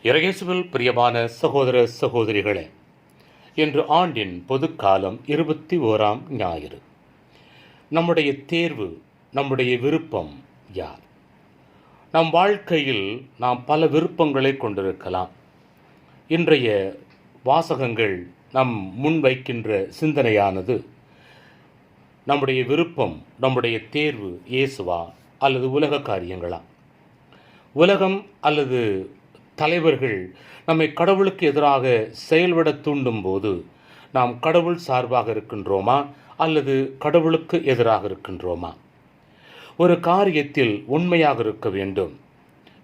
இறையேசுவில் பிரியமான சகோதர சகோதரிகளே, இன்று ஆண்டின் பொதுக்காலம் 21ஆம் ஞாயிறு. நம்முடைய தேர்வு, நம்முடைய விருப்பம் யார்? நம் வாழ்க்கையில் நாம் பல விருப்பங்களை கொண்டிருக்கலாம். இன்றைய வாசகங்கள் நம் முன்வைக்கின்ற சிந்தனையானது, நம்முடைய விருப்பம், நம்முடைய தேர்வு இயேசுவா அல்லது உலக காரியங்களா? உலகம் அல்லது தலைவர்கள் நம்மை கடவுளுக்கு எதிராக செயல்பட தூண்டும் போது நாம் கடவுள் சார்பாக இருக்கின்றோமா அல்லது கடவுளுக்கு எதிராக இருக்கின்றோமா? ஒரு காரியத்தில் உண்மையாக இருக்க வேண்டும்.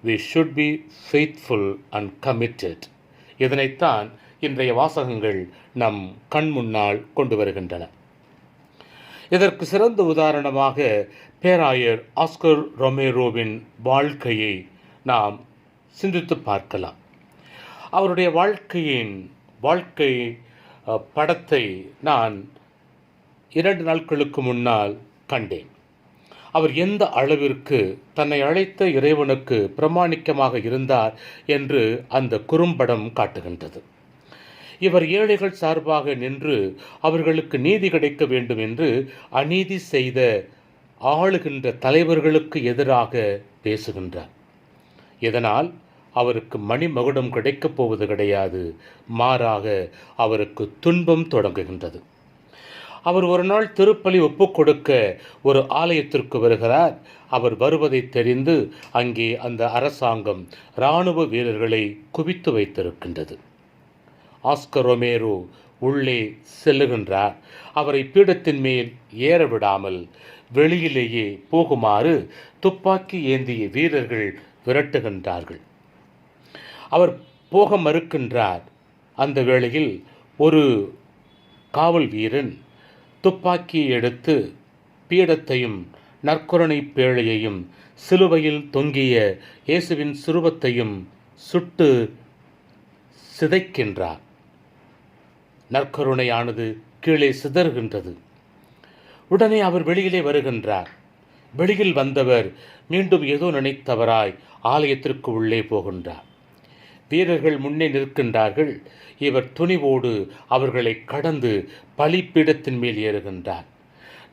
We should be faithful and committed. இதனைத்தான் இன்றைய வாசகங்கள் நம் கண் முன்னால் கொண்டு வருகின்றன. இதற்கு சிறந்த உதாரணமாக பேராயர் ஆஸ்கர் ரொமேரோவின் வாழ்க்கையை நாம் சிந்தித்து பார்க்கலாம். அவருடைய வாழ்க்கை படத்தை நான் 2 நாட்களுக்கு முன்னால் கண்டேன். அவர் எந்த அளவிற்கு தன்னை அழைத்த இறைவனுக்கு பிரமாணிக்கமாக இருந்தார் என்று அந்த குறும்படம் காட்டுகின்றது. இவர் ஏழைகள் சார்பாக நின்று அவர்களுக்கு நீதி கிடைக்க வேண்டும் என்று அநீதி செய்த ஆளுகின்ற தலைவர்களுக்கு எதிராக பேசுகின்றார். இதனால் அவருக்கு மணிமகுடம் கிடைக்கப் போவது கிடையாது, மாறாக அவருக்கு துன்பம் தொடங்குகின்றது. அவர் ஒரு நாள் திருப்பலி ஒப்புக்கொடுக்க ஒரு ஆலயத்திற்கு வருகிறார். அவர் வருவதை தெரிந்து அங்கே அந்த அரசாங்கம் இராணுவ வீரர்களை குவித்து வைத்திருக்கின்றது. ஆஸ்கர் ரொமேரோ உள்ளே செல்லுகின்றார். அவரை பீடத்தின் மேல் ஏற விடாமல் வெளியிலேயே போகுமாறு துப்பாக்கி ஏந்திய வீரர்கள் விரட்டுகின்றார்கள். அவர் போக மறுக்கின்றார். அந்த வேளையில் ஒரு காவல் வீரன் துப்பாக்கியை எடுத்து பீடத்தையும் நற்கருணை பேழையையும் சிலுவையில் தொங்கிய இயேசுவின் சுரூபத்தையும் சுட்டு சிதைக்கின்றார். நற்கருணையானது கீழே சிதறுகின்றது. உடனே அவர் வெளியிலே வருகின்றார். வெளியில் வந்தவர் மீண்டும் ஏதோ நினைத்தவராய் ஆலயத்திற்கு உள்ளே போகின்றார். வீரர்கள் முன்னே நிற்கின்றார்கள். இவர் துணிவோடு அவர்களை கடந்து பலிப்பீடத்தின் மேல் ஏறுகின்றார்.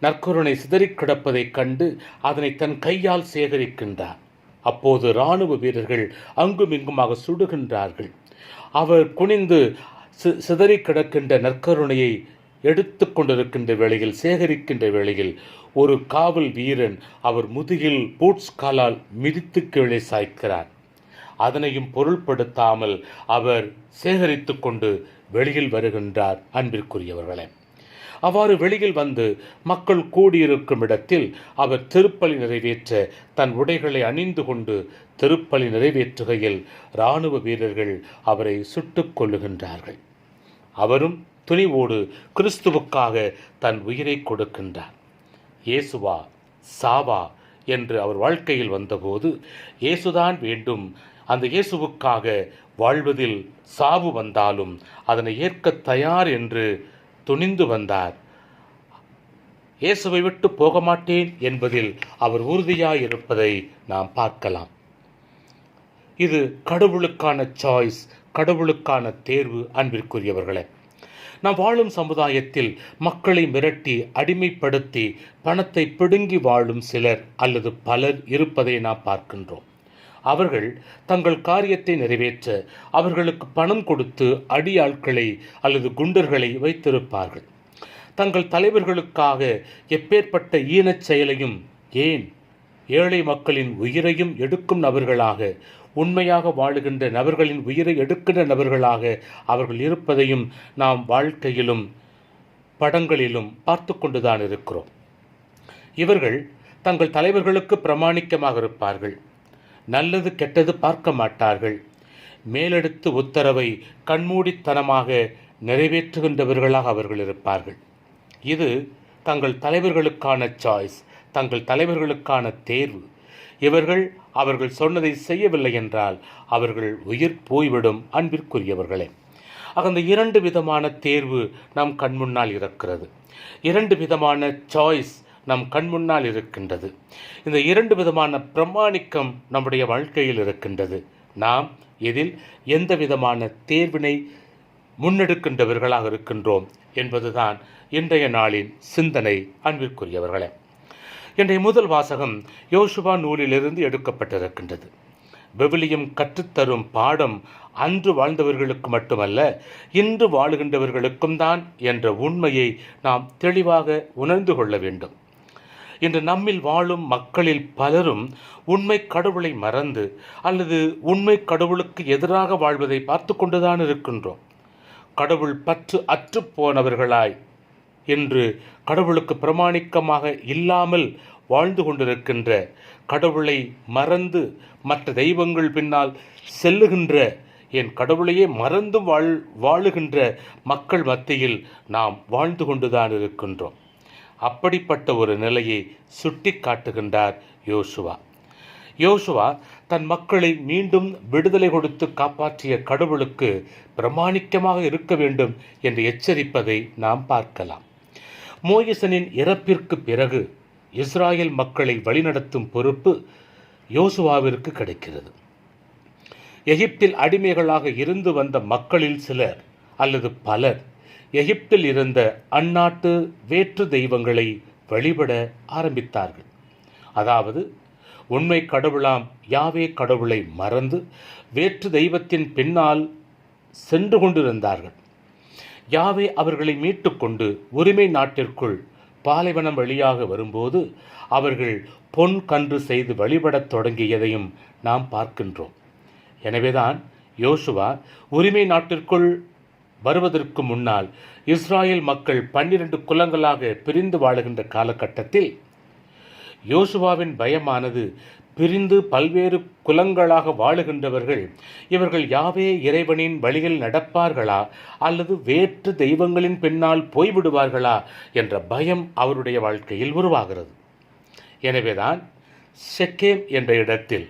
நற்கருணை சிதறி கிடப்பதைக் கண்டு அதனை தன் கையால் சேகரிக்கின்றார். அப்போது இராணுவ வீரர்கள் அங்கும் இங்குமாக சுடுகின்றார்கள். அவர் குனிந்து சிதறி கிடக்கின்ற நற்கருணையை எடுத்து கொண்டிருக்கின்ற வேளையில், சேகரிக்கின்ற வேளையில், ஒரு காவல் வீரன் அவர் முதுகில் பூட்ஸ் காலால் மிதித்து கீழே சாய்க்கிறார். அதனையும் பொருள்படுத்தாமல் அவர் சேகரித்து கொண்டு வெளியில் வருகின்றார். அன்பிற்குரியவர்களே, அவ்வாறு வெளியில் வந்து மக்கள் கூடியிருக்கும் இடத்தில் அவர் திருப்பலி நிறைவேற்ற தன் உடைகளை அணிந்து கொண்டு திருப்பலி நிறைவேற்றுகையில் இராணுவ வீரர்கள் அவரை சுட்டுக் கொள்ளுகின்றார்கள். அவரும் துணிவோடு கிறிஸ்துவுக்காக தன் உயிரை கொடுக்கின்றார். இயேசுவா சாவா என்று அவர் வாழ்க்கையில் வந்தபோது இயேசுதான் வேண்டும், அந்த இயேசுவுக்காக வாழ்வதில் சாவு வந்தாலும் அதனை ஏற்க தயார் என்று துணிந்து வந்தார். இயேசுவை விட்டு போக மாட்டேன் என்பதில் அவர் உறுதியாயிருப்பதை நாம் பார்க்கலாம். இது கடவுளுக்கான சாய்ஸ், கடவுளுக்கான தேர்வு. அன்பிற்குரியவர்களே, நாம் வாழும் சமுதாயத்தில் மக்களை மிரட்டி அடிமைப்படுத்தி பணத்தை பிடுங்கி வாழும் சிலர் அல்லது பலர் இருப்பதை நாம் பார்க்கின்றோம். அவர்கள் தங்கள் காரியத்தை நிறைவேற்ற அவர்களுக்கு பணம் கொடுத்து அடியாட்களை அல்லது குண்டர்களை வைத்திருப்பார்கள். தங்கள் தலைவர்களுக்காக எப்பேற்பட்ட ஈனச் செயலையும், ஏன் ஏழை மக்களின் உயிரையும் எடுக்கும் நபர்களாக, உண்மையாக வாழுகின்ற நபர்களின் உயிரை எடுக்கின்ற நபர்களாக அவர்கள் இருப்பதையும் நாம் வாழ்க்கையிலும் படங்களிலும் பார்த்து கொண்டுதான் இருக்கிறோம். இவர்கள் தங்கள் தலைவர்களுக்கு பிரமாணிக்கமாக இருப்பார்கள். நல்லது கெட்டது பார்க்க மாட்டார்கள். மேலெடுத்து உத்தரவை கண்மூடித்தனமாக நிறைவேற்றுகின்றவர்களாக அவர்கள் இருப்பார்கள். இது தங்கள் தலைவர்களுக்கான சாய்ஸ், தங்கள் தலைவர்களுக்கான தேர்வு. அவர்கள் சொன்னதை செய்யவில்லை என்றால் அவர்கள் உயிர் போய்விடும். அன்பிற்குரியவர்களே, அந்த 2 விதமான தேர்வு நம் கண்முன்னால் இருக்கிறது. 2 விதமான சாய்ஸ் நம் கண்முன்னால் இருக்கின்றது. இந்த 2 விதமான பிரமாணிக்கம் நம்முடைய வாழ்க்கையில் இருக்கின்றது. நாம் இதில் எந்த விதமான தேர்வினை முன்னெடுக்கின்றவர்களாக இருக்கின்றோம் என்பதுதான் இன்றைய நாளின் சிந்தனை. அன்பிற்குரியவர்களே, இன்றைய முதல் வாசகம் யோசுவா நூலிலிருந்து எடுக்கப்பட்டிருக்கின்றது. விவிலியம் கற்றுத்தரும் பாடம் அன்று வாழ்ந்தவர்களுக்கு மட்டுமல்ல, இன்று வாழுகின்றவர்களுக்கும் தான் என்ற உண்மையை நாம் தெளிவாக உணர்ந்து கொள்ள வேண்டும். இன்று நம்மில் வாழும் மக்களில் பலரும் உண்மை கடவுளை மறந்து அல்லது உண்மை கடவுளுக்கு எதிராக வாழ்வதை பார்த்து கொண்டுதான் இருக்கின்றோம். கடவுள் பற்று அற்றுப்போனவர்களாய் இன்று கடவுளுக்கு பிரமாணிக்கமாக இல்லாமல் வாழ்ந்து கொண்டிருக்கின்ற, கடவுளை மறந்து மற்ற தெய்வங்கள் பின்னால் செல்லுகின்ற, என் கடவுளையே மறந்து வாழுகின்ற மக்கள் மத்தியில் நாம் வாழ்ந்து கொண்டுதான் இருக்கின்றோம். அப்படிப்பட்ட ஒரு நிலையை சுட்டி காட்டுகின்றார் யோசுவா. யோசுவா தன் மக்களை மீண்டும் விடுதலை கொடுத்து காப்பாற்றிய கடவுளுக்கு பிரமாணிக்கமாக இருக்க வேண்டும் என்று எச்சரிப்பதை நாம் பார்க்கலாம். மோயிசனின் இறப்பிற்கு பிறகு இஸ்ராயேல் மக்களை வழிநடத்தும் பொறுப்பு யோசுவாவிற்கு கிடைக்கிறது. எகிப்தில் அடிமைகளாக இருந்து வந்த மக்களில் சிலர் அல்லது பலர் எகிப்தில் இருந்த அந்நாட்டு வேற்று தெய்வங்களை வழிபட ஆரம்பித்தார்கள். அதாவது உண்மை கடவுளாம் யாவே கடவுளை மறந்து வேற்று தெய்வத்தின் பின்னால் சென்று கொண்டிருந்தார்கள். யாவே அவர்களை மீட்டுக்கொண்டு உரிமை நாட்டிற்குள் பாலைவனம் வழியாக வரும்போது அவர்கள் பொன் கன்று செய்து வழிபடத் தொடங்கியதையும் நாம் பார்க்கின்றோம். எனவேதான் யோசுவா உரிமை நாட்டிற்குள் வருவதற்கு முன்னால் இஸ்ராயேல் மக்கள் 12 குலங்களாக பிரிந்து வாழுகின்ற காலகட்டத்தில் யோசுவாவின் பயமானது, பிரிந்து பல்வேறு குலங்களாக வாழுகின்றவர்கள் இவர்கள் யாவே இறைவனின் வழியில் நடப்பார்களா அல்லது வேற்று தெய்வங்களின் பின்னால் போய்விடுவார்களா என்ற பயம் அவருடைய வாழ்க்கையில் உருவாகிறது. எனவேதான் செக்கேம் என்ற இடத்தில்,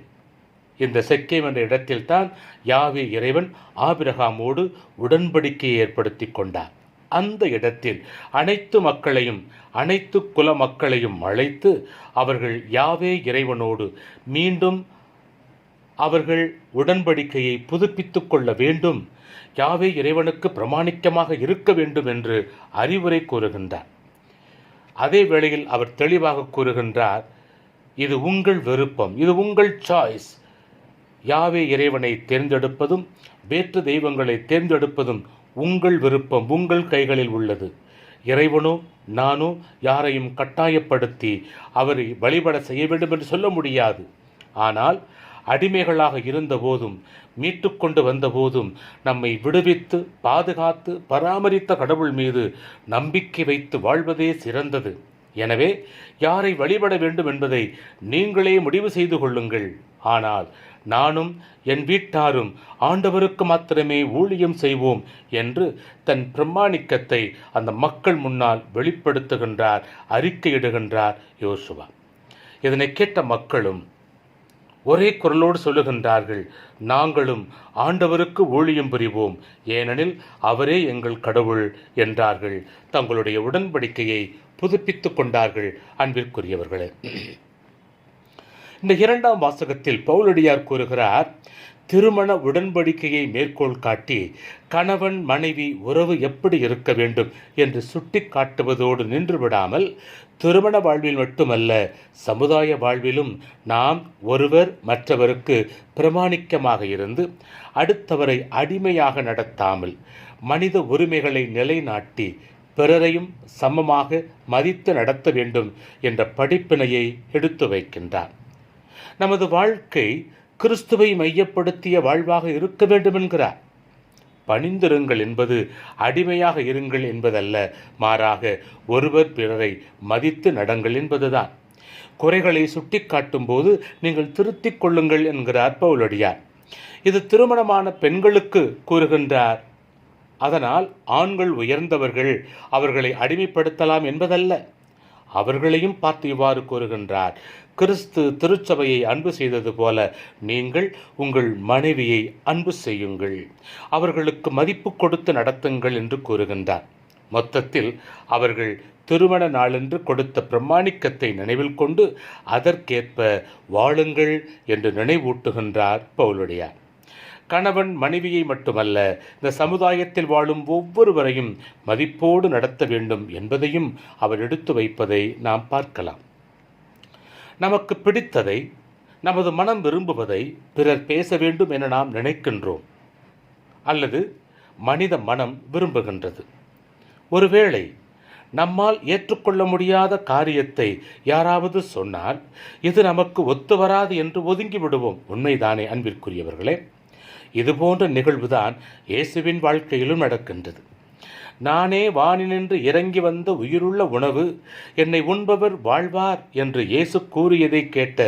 இந்த செக்கேம் என்ற இடத்தில்தான் யாவே இறைவன் ஆபிரகாமோடு உடன்படிக்கையை ஏற்படுத்தி கொண்டார். அந்த இடத்தில் அனைத்து மக்களையும் அனைத்து குல மக்களையும் அழைத்து அவர்கள் யாவே இறைவனோடு மீண்டும் அவர்கள் உடன்படிக்கையை புதுப்பித்துக் கொள்ள வேண்டும், யாவே இறைவனுக்கு பிரமாணிக்கமாக இருக்க வேண்டும் என்று அறிவுரை கூறுகின்றார். அதே வேளையில் அவர் தெளிவாக கூறுகின்றார், இது உங்கள் விருப்பம், இது உங்கள் சாய்ஸ். யாவே இறைவனை தேர்ந்தெடுப்பதும் வேற்று தெய்வங்களை தேர்ந்தெடுப்பதும் உங்கள் விருப்பம், உங்கள் கைகளில் உள்ளது. இறைவனோ நானோ யாரையும் கட்டாயப்படுத்தி அவரை வழிபட செய்ய வேண்டும் என்று சொல்ல முடியாது. ஆனால் அடிமைகளாக இருந்தபோதும் மீட்டுக்கொண்டு வந்தபோதும் நம்மை விடுவித்து பாதுகாத்து பராமரித்த கடவுள் மீது நம்பிக்கை வைத்து வாழ்வதே சிறந்தது. எனவே யாரை வழிபட வேண்டும் என்பதை நீங்களே முடிவு செய்து கொள்ளுங்கள். ஆனால் நானும் என் வீட்டாரும் ஆண்டவருக்கு மாத்திரமே ஊழியம் செய்வோம் என்று தன் பிரமாணிக்கத்தை அந்த மக்கள் முன்னால் வெளிப்படுத்துகின்றார், அறிக்கையிடுகின்றார் யோசுவா. இதனை கேட்ட மக்களும் ஒரே குரலோடு சொல்லுகின்றார்கள், நாங்களும் ஆண்டவருக்கு ஊழியம் புரிவோம், ஏனெனில் அவரே எங்கள் கடவுள் என்றார்கள். தங்களுடைய உடன்படிக்கையை புதுப்பித்துக் கொண்டார்கள். அன்பிற்குரியவர்களே, இந்த 2ஆம் வாசகத்தில் பவுலடியார் கூறுகிறார், திருமண உடன்படிக்கையை மேற்கோள் காட்டி கணவன் மனைவி உறவு எப்படி இருக்க வேண்டும் என்று சுட்டி காட்டுவதோடு நின்று விடாமல், திருமண வாழ்வில் மட்டுமல்ல சமுதாய வாழ்விலும் நாம் ஒருவர் மற்றவருக்கு பிரமாணிக்கமாக இருந்து அடுத்தவரை அடிமையாக நடத்தாமல் மனித உரிமைகளை நிலைநாட்டி பிறரையும் சமமாக மதித்து நடத்த வேண்டும் என்ற படிப்பினையை எடுத்து வைக்கின்றார். நமது வாழ்க்கை கிறிஸ்துவை மையப்படுத்திய வாழ்வாக இருக்க வேண்டும் என்கிறார். பணிந்திருங்கள் என்பது அடிமையாக இருங்கள் என்பதல்ல, மாறாக ஒருவர் பிறரை மதித்து நடங்கள் என்பதுதான். குறைகளை சுட்டி காட்டும் போது நீங்கள் திருத்திக் கொள்ளுங்கள் என்கிறார் பவுலடியார். இது திருமணமான பெண்களுக்கு கூறுகின்றார். அதனால் ஆண்கள் உயர்ந்தவர்கள், அவர்களை அடிமைப்படுத்தலாம் என்பதல்ல. அவர்களையும் பார்த்து இவ்வாறு கூறுகின்றார், கிறிஸ்து திருச்சபையை அன்பு செய்தது போல நீங்கள் உங்கள் மனைவியை அன்பு செய்யுங்கள், அவர்களுக்கு மதிப்பு கொடுத்து நடத்துங்கள் என்று கூறுகின்றார். மொத்தத்தில் அவர்கள் திருமண நாளென்று கொடுத்த பிரமாணிக்கத்தை நினைவில் கொண்டு அதற்கேற்ப வாழுங்கள் என்று நினைவூட்டுகின்றார் பவுலடியார். கணவன் மனைவியை மட்டுமல்ல, இந்த சமுதாயத்தில் வாழும் ஒவ்வொருவரையும் மதிப்போடு நடத்த வேண்டும் என்பதையும் அவர் எடுத்து வைப்பதை நாம் பார்க்கலாம். நமக்கு பிடித்ததை, நமது மனம் விரும்புவதை பிறர் பேச வேண்டும் என நாம் நினைக்கின்றோம், அல்லது மனித மனம் விரும்புகின்றது. ஒருவேளை நம்மால் ஏற்றுக்கொள்ள முடியாத காரியத்தை யாராவது சொன்னால் இது நமக்கு ஒத்து வராது என்று ஒதுங்கி விடுவோம். உண்மைதானே அன்பிற்குரியவர்களே? இதுபோன்ற நிகழ்வுதான் இயேசுவின் வாழ்க்கையிலும் நடக்கின்றது. நானே வானினின்று இறங்கி வந்த உயிருள்ள உணவு, என்னை உண்பவர் வாழ்வார் என்று இயேசு கூறியதை கேட்ட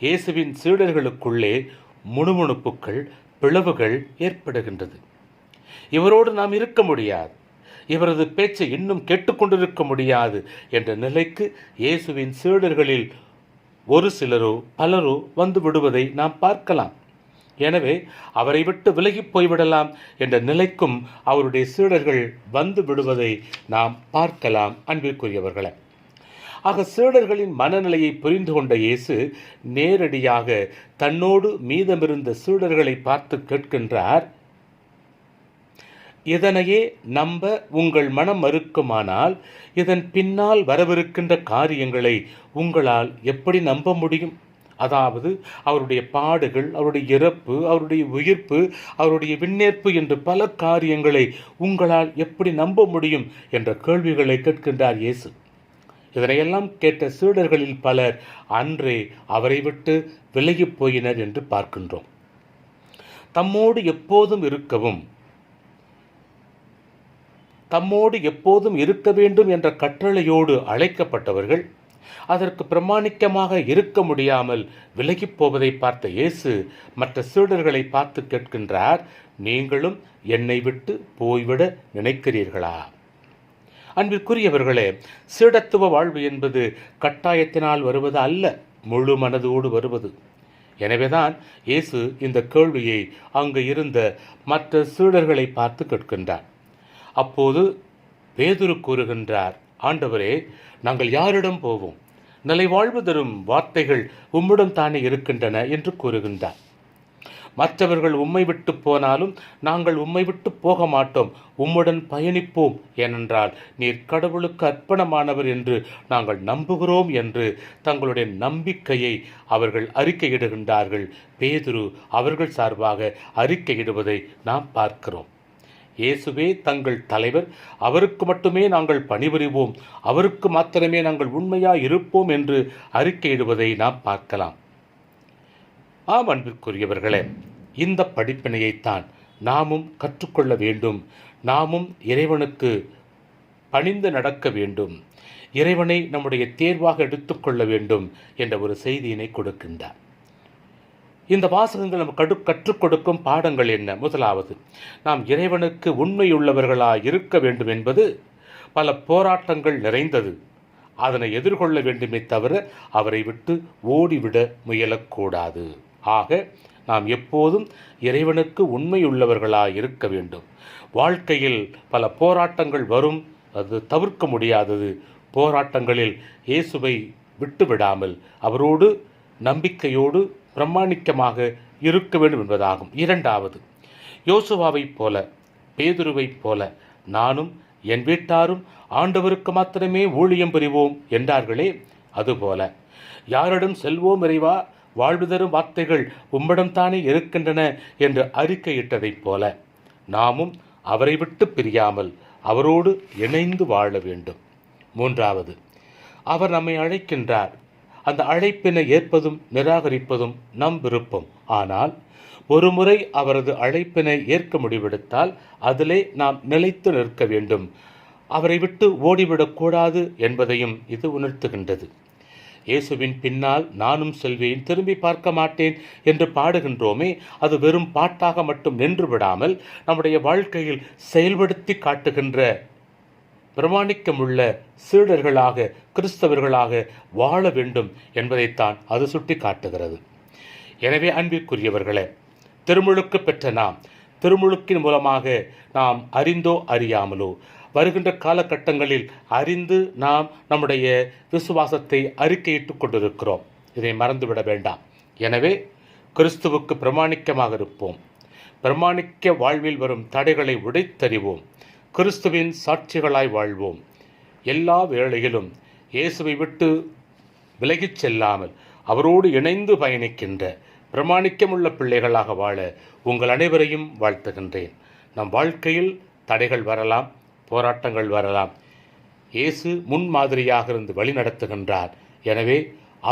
இயேசுவின் சீடர்களுக்குள்ளே முணுமுணுப்புகள், பிளவுகள் ஏற்படுகின்றது. இவரோடு நாம் இருக்க முடியாது, இவரது பேச்சை இன்னும் கேட்டுக்கொண்டிருக்க முடியாது என்ற நிலைக்கு இயேசுவின் சீடர்களில் ஒரு சிலரோ பலரோ வந்து விடுவதை நாம் பார்க்கலாம். எனவே அவரை விட்டு விலகி போய்விடலாம் என்ற நிலைக்கும் அவருடைய சீடர்கள் வந்து விடுவதை நாம் பார்க்கலாம். அன்பிற்குரியவர்களே, ஆக சீடர்களின் மனநிலையை புரிந்து கொண்ட இயேசு நேரடியாக தன்னோடு மீதமிருந்த சீடர்களை பார்த்து கேட்கின்றார், இதனையே நம்ப உங்கள் மனம் மறுக்குமானால் இதன் பின்னால் வரவிருக்கின்ற காரியங்களை உங்களால் எப்படி நம்ப முடியும்? அதாவது அவருடைய பாடுகள், அவருடைய இறப்பு, அவருடைய உயிர்ப்பு, அவருடைய விண்ணேற்பு என்று பல காரியங்களை உங்களால் எப்படி நம்ப முடியும் என்ற கேள்விகளை கேட்கின்றார் இயேசு. இதனையெல்லாம் கேட்ட சீடர்களில் பலர் அன்றே அவரை விட்டு விலகி போயினர் என்று பார்க்கின்றோம். தம்மோடு எப்போதும் இருக்க வேண்டும் என்ற கட்டளையோடு அழைக்கப்பட்டவர்கள் அதற்கு பிரமாணிக்கமாக இருக்க முடியாமல் விலகி போவதை பார்த்த இயேசு மற்ற சீடர்களை பார்த்து கேட்கின்றார், நீங்களும் என்னை விட்டு போய்விட நினைக்கிறீர்களா? அன்பிற்குரியவர்களே, சீடத்துவ வாழ்வு என்பது கட்டாயத்தினால் வருவது அல்ல, முழு மனதோடு வருவது. எனவேதான் இயேசு இந்த கேள்வியை அங்கு இருந்த மற்ற சீடர்களை பார்த்து கேட்கின்றார். அப்போது பேதுரு கூறுகின்றார், ஆண்டவரே, நாங்கள் யாரிடம் போவோம்? நிலை வாழ்வு தரும் வார்த்தைகள் உம்மிடம் தானே இருக்கின்றன என்று கூறுகின்றார். மற்றவர்கள் உம்மை விட்டு போனாலும் நாங்கள் உம்மை விட்டு போக மாட்டோம், உம்முடன் பயணிப்போம், ஏனென்றால் நீர் கடவுளுக்கு அர்ப்பணமானவர் என்று நாங்கள் நம்புகிறோம் என்று தங்களுடைய நம்பிக்கையை அவர்கள் அறிக்கையிடுகின்றார்கள். பேதுரு அவர்கள் சார்பாக அறிக்கையிடுவதை நாம் பார்க்கிறோம். இயேசுவே தங்கள் தலைவர், அவருக்கு மட்டுமே நாங்கள் பணிபுரிவோம், அவருக்கு மாத்திரமே நாங்கள் உண்மையாய் இருப்போம் என்று அறிக்கையிடுவதை நாம் பார்க்கலாம். ஆம் அன்பிற்குரியவர்களே, இந்த படிப்பினையைத்தான் நாமும் கற்றுக்கொள்ள வேண்டும். நாமும் இறைவனுக்கு பணிந்து நடக்க வேண்டும், இறைவனை நம்முடைய தேர்வாக எடுத்துக்கொள்ள வேண்டும் என்ற ஒரு செய்தியினை கொடுக்கின்றார். இந்த வாசகங்கள் நமக்கு கற்றுக் கொடுக்கும் பாடங்கள் என்ன? முதலாவது, நாம் இறைவனுக்கு உண்மையுள்ளவர்களாய் இருக்க வேண்டும் என்பது பல போராட்டங்கள் நிறைந்தது. அதனை எதிர்கொள்ள வேண்டுமே தவிர அவரை விட்டு ஓடிவிட முயலக்கூடாது. ஆக நாம் எப்போதும் இறைவனுக்கு உண்மையுள்ளவர்களாய் இருக்க வேண்டும். வாழ்க்கையில் பல போராட்டங்கள் வரும், அது தவிர்க்க முடியாதது. போராட்டங்களில் இயேசுவை விட்டுவிடாமல் அவரோடு நம்பிக்கையோடு பிரமாணிக்கமாக இருக்க வேண்டும் என்பதாகும். இரண்டாவது, யோசுவாவைப் போல, பேதுருவைப் போல நானும் என் வீட்டாரும் ஆண்டவருக்கு மாத்திரமே ஊழியம் புரிவோம் என்றார்களே, அதுபோல யாரிடம் செல்வோம் இறைவா, வாழ்வு தரும் வார்த்தைகள் உம்மிடம்தானே இருக்கின்றன என்று அறிக்கையிட்டதைப் போல நாமும் அவரை விட்டு பிரியாமல் அவரோடு இணைந்து வாழ வேண்டும். மூன்றாவது, அவர் நம்மை அழைக்கின்றார். அந்த அழைப்பினை ஏற்பதும் நிராகரிப்பதும் நம் விருப்பம். ஆனால் ஒரு முறை அவரது அழைப்பினை ஏற்க முடிவெடுத்தால் அதிலே நாம் நிலைத்து நிற்க வேண்டும். அவரை விட்டு ஓடிவிடக்கூடாது என்பதையும் இது உணர்த்துகின்றது. இயேசுவின் பின்னால் நானும் செல்வேன், திரும்பி பார்க்க மாட்டேன் என்று பாடுகின்றோமே, அது வெறும் பாட்டாக மட்டும் நின்று விடாமல் நம்முடைய வாழ்க்கையில் செயல்படுத்தி காட்டுகின்ற பிரமாணிக்கமுள்ள சீடர்களாக, கிறிஸ்தவர்களாக வாழ வேண்டும் என்பதைத்தான் அது சுட்டி காட்டுகிறது. எனவே அன்பிற்குரியவர்களே, திருமுழுக்கு பெற்ற நாம், திருமுழுக்கின் மூலமாக நாம் அறிந்தோ அறியாமலோ வருகின்ற காலகட்டங்களில் அறிந்து நாம் நம்முடைய விசுவாசத்தை அறிக்கையிட்டுக் கொண்டிருக்கிறோம். இதை மறந்துவிட வேண்டாம். எனவே கிறிஸ்துவுக்கு பிரமாணிக்கமாக இருப்போம். பிரமாணிக்க வாழ்வில் வரும் தடைகளை உடைத்தறிவோம். கிறிஸ்துவின் சாட்சிகளாய் வாழ்வோம். எல்லா வேளையிலும் இயேசுவை விட்டு விலகிச் செல்லாமல் அவரோடு இணைந்து பயணிக்கின்ற பிரமாணிக்கமுள்ள பிள்ளைகளாக வாழ உங்கள் அனைவரையும் வாழ்த்துகின்றேன். நம் வாழ்க்கையில் தடைகள் வரலாம், போராட்டங்கள் வரலாம். இயேசு முன்மாதிரியாக இருந்து வழி நடத்துகின்றார். எனவே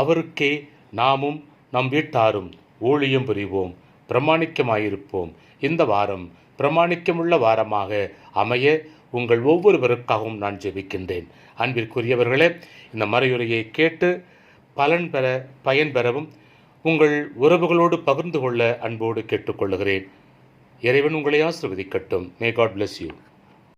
அவருக்கே நாமும் நம் வீட்டாரும் ஊழியம் புரிவோம், பிரமாணிக்கமாயிருப்போம். இந்த வாரம் பிரமாணிக்கமுள்ள வாரமாக அமைய உங்கள் ஒவ்வொருவருக்காகவும் நான் ஜெபிக்கின்றேன். அன்பிற்குரியவர்களே, இந்த மறையுரையை கேட்டு பயன்பெறவும் உங்கள் உறவுகளோடு பகிர்ந்து கொள்ள அன்போடு கேட்டுக்கொள்கிறேன். இறைவன் உங்களை ஆசீர்வதிக்கட்டும். May God bless you.